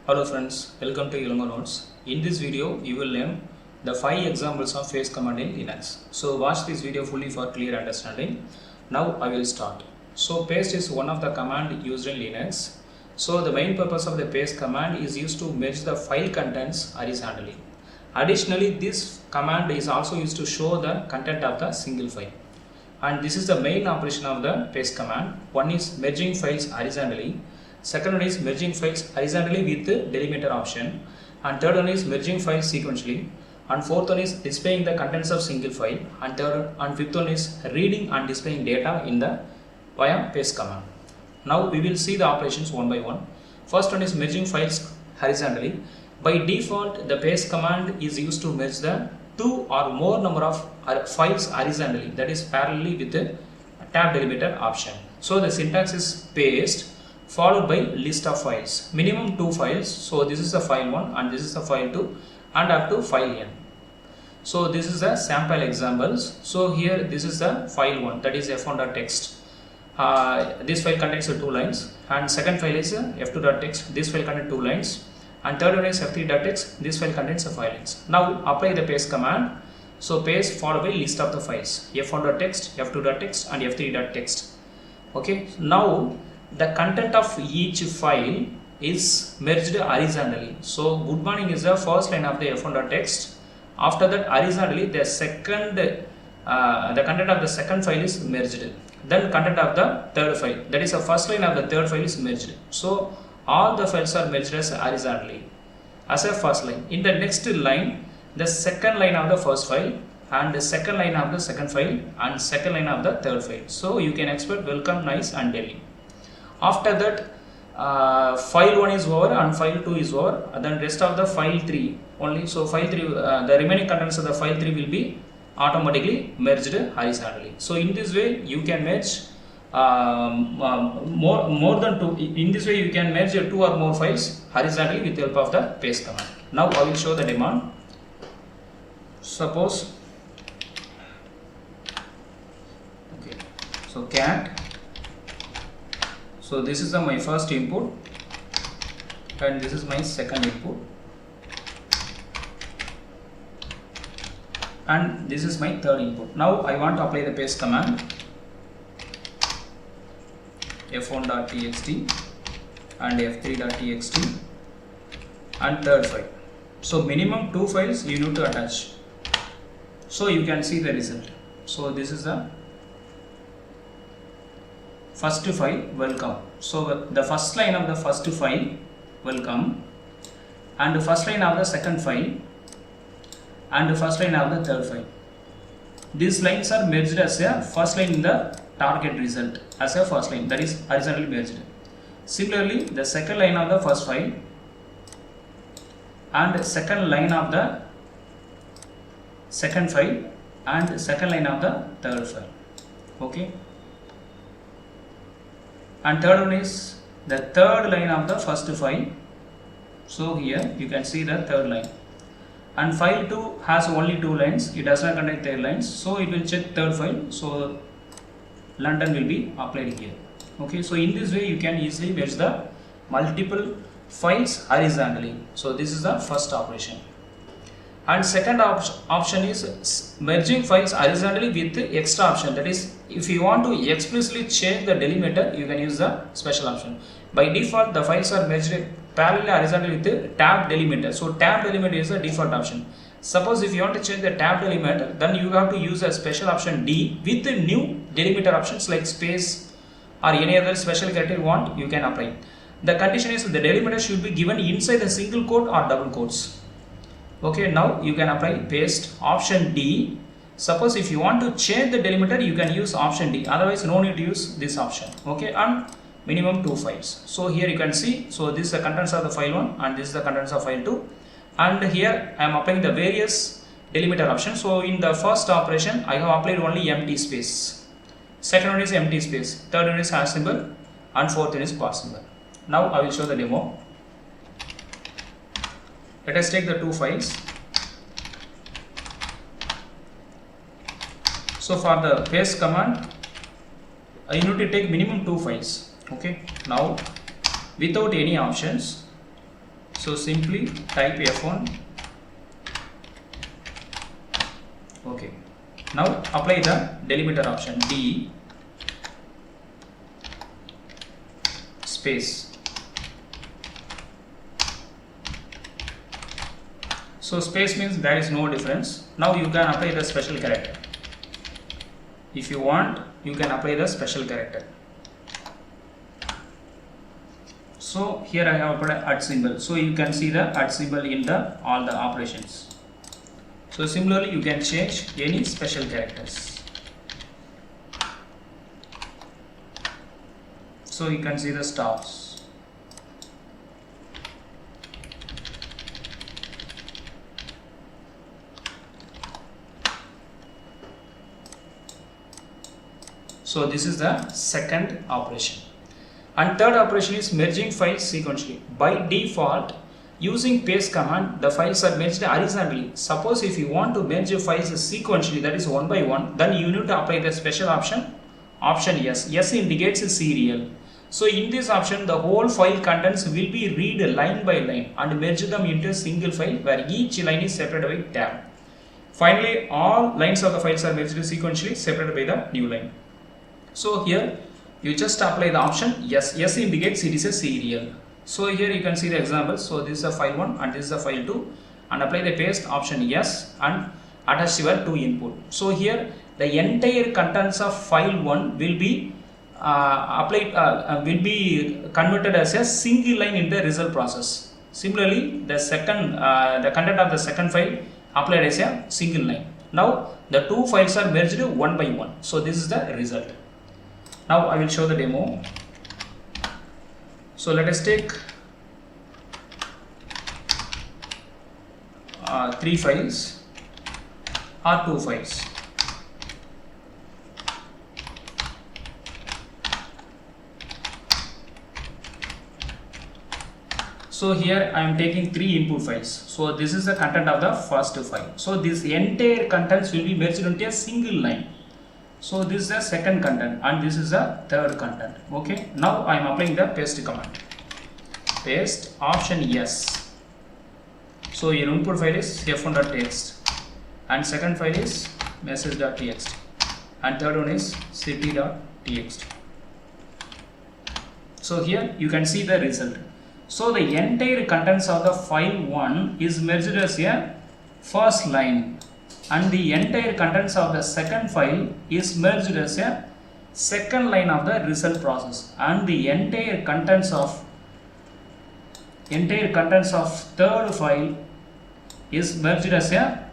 Hello friends, welcome to Ilongo Notes. In this video, you will learn the 5 examples of paste command in Linux. So watch this video fully for clear understanding. Now I will start. So paste is one of the command used in Linux. So the main purpose of the paste command is used to merge the file contents horizontally. Additionally, this command is also used to show the content of the single file. And this is the main operation of the paste command. One is merging files horizontally. Second one is merging files horizontally with the delimiter option, and third one is merging files sequentially, and fourth one is displaying the contents of single file, and third and fifth one is reading and displaying data in the via paste command. Now we will see the operations one by one. First one is merging files horizontally. By default, the paste command is used to merge the two or more number of files horizontally, that is parallelly with the tab delimiter option. So the syntax is paste followed by list of files, minimum 2 files. So this is the file 1 and this is the file 2 and up to file n. So this is the sample examples. So here this is the file 1, that is f1.txt. This file contains 2 lines, and second file is f2.txt. This file contains 2 lines, and third one is f3.txt. This file contains 5 lines. Now apply the paste command. So paste followed by list of the files, f1.txt, f2.txt and f3.txt. Okay, now the content of each file is merged horizontally. So good morning is the first line of the f1.txt. After that, horizontally the content of the second file is merged. Then content of the third file, that is the first line of the third file, is merged. So all the files are merged as horizontally as a first line. In the next line, the second line of the first file, and the second line of the second file, and second line of the third file. So you can expect welcome, nice and Delhi. After that, file 1 is over and file 2 is over, and then rest of the file 3 only. So file 3, the remaining contents of the file 3 will be automatically merged horizontally. So in this way you can merge more than 2. In this way you can merge 2 or more files horizontally with the help of the paste command. Now I will show the demo. Suppose, okay, so cat. So this is my first input and this is my second input, and this is my third input. Now I want to apply the paste command, f1.txt and f3.txt and third file. So minimum 2 files you need to attach. So you can see the result. So this is the first file, welcome. So the first line of the first file, welcome, and the first line of the second file, and the first line of the third file. These lines are merged as a first line in the target result as a first line, that is horizontally merged. Similarly, the second line of the first file and second line of the second file and second line of the third file. Okay. And third one is the third line of the first file. So here you can see the third line, and file 2 has only 2 lines, it does not contain 3 lines, so it will check third file. So London will be applied here. Okay, so in this way you can easily merge the multiple files horizontally. So this is the first operation. And second option is merging files horizontally with the extra option, that is if you want to explicitly change the delimiter, you can use the special option. By default the files are merged parallelly horizontally with the tab delimiter. So tab delimiter is the default option. Suppose if you want to change the tab delimiter, then you have to use a special option D with the new delimiter options like space or any other special character you want, you can apply. The condition is the delimiter should be given inside the single quote or double quotes. Okay, now you can apply paste option D. Suppose if you want to change the delimiter, you can use option D, otherwise no need to use this option. Okay, and minimum 2 files. So here you can see, so this is the contents of the file 1 and this is the contents of file 2, and here I am applying the various delimiter options. So in the first operation I have applied only empty space, second one is empty space, third one is hash symbol, and fourth one is bar symbol. Now I will show the demo. Let us take the 2 files. So for the paste command, you need to take minimum 2 files. Okay, now without any options, So simply type F1. Okay. Now apply the delimiter option, D space. So space means there is no difference. Now you can apply the special character. If you want, you can apply the special character. So here I have applied at symbol. So you can see the at symbol in the all the operations. So similarly you can change any special characters. So you can see the stars. So this is the second operation. And third operation is merging files sequentially. By default, using paste command, the files are merged horizontally. Suppose if you want to merge your files sequentially, that is one by one, then you need to apply the special option, option yes. Yes indicates serial. So in this option, the whole file contents will be read line by line and merge them into a single file where each line is separated by tab. Finally, all lines of the files are merged sequentially, separated by the new line. So here you just apply the option yes. Yes indicates it is a serial. So here you can see the example. So this is a file 1 and this is a file 2, and apply the paste option yes and attach your 2 input. So here the entire contents of file 1 will be will be converted as a single line in the result process. Similarly, the second the content of the second file applied as a single line. Now the two files are merged one by one. So this is the result. Now I will show the demo. So let us take 3 files or 2 files. So here I am taking 3 input files. So this is the content of the first file. So this entire contents will be merged into a single line. So this is the second content and this is the third content. Okay. Now I am applying the paste command. Paste option yes. So your input file is f1.txt and second file is message.txt and third one is city.txt. So here you can see the result. So the entire contents of the file 1 is merged as a first line, and the entire contents of the second file is merged as a second line of the result process, and the entire contents of third file is merged as a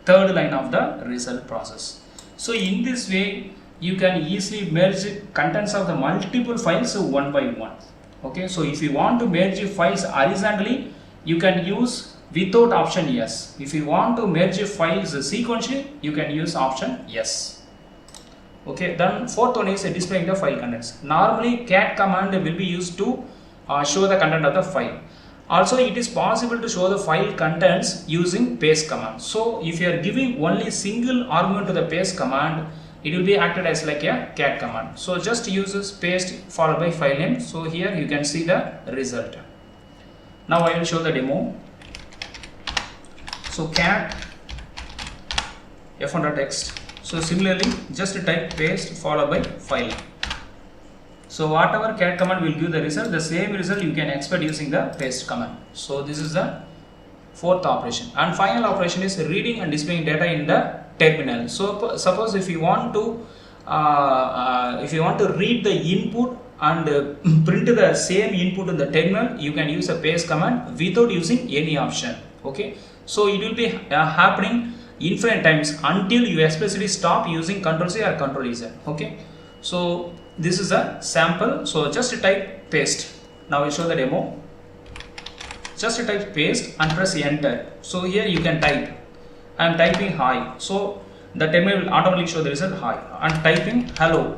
third line of the result process. So in this way you can easily merge contents of the multiple files one by one. Okay, so if you want to merge files horizontally, you can use without option yes. If you want to merge files sequentially, you can use option yes. Okay, then fourth one is displaying the file contents. Normally cat command will be used to show the content of the file. Also it is possible to show the file contents using paste command. So if you are giving only single argument to the paste command, it will be acted as like a cat command. So just use paste followed by file name. So here you can see the result. Now I will show the demo. So cat f1.txt. So similarly just type paste followed by file. So whatever cat command will give the result, the same result you can expect using the paste command. So this is the fourth operation, and final operation is reading and displaying data in the terminal. So suppose if you want to read the input and print the same input in the terminal, you can use a paste command without using any option. Okay, so it will be happening infinite times until you explicitly stop using Ctrl+C or Ctrl+Z. Okay, so this is a sample. So just type paste. Now I show the demo. Just type paste and press enter. So here you can type. I am typing hi. So the terminal will automatically show the result hi. I am typing hello,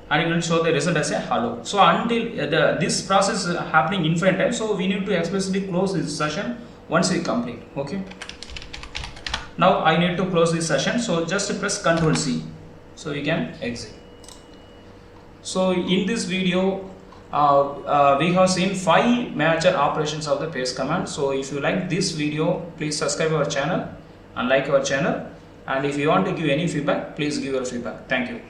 and it will show the result as a hello. So until this process is happening infinite time, so we need to explicitly close this session once we complete. Okay. Now I need to close this session. So just press Ctrl+C. So you can exit. So in this video, we have seen 5 major operations of the paste command. So if you like this video, please subscribe our channel and like our channel, and if you want to give any feedback, please give your feedback. Thank you.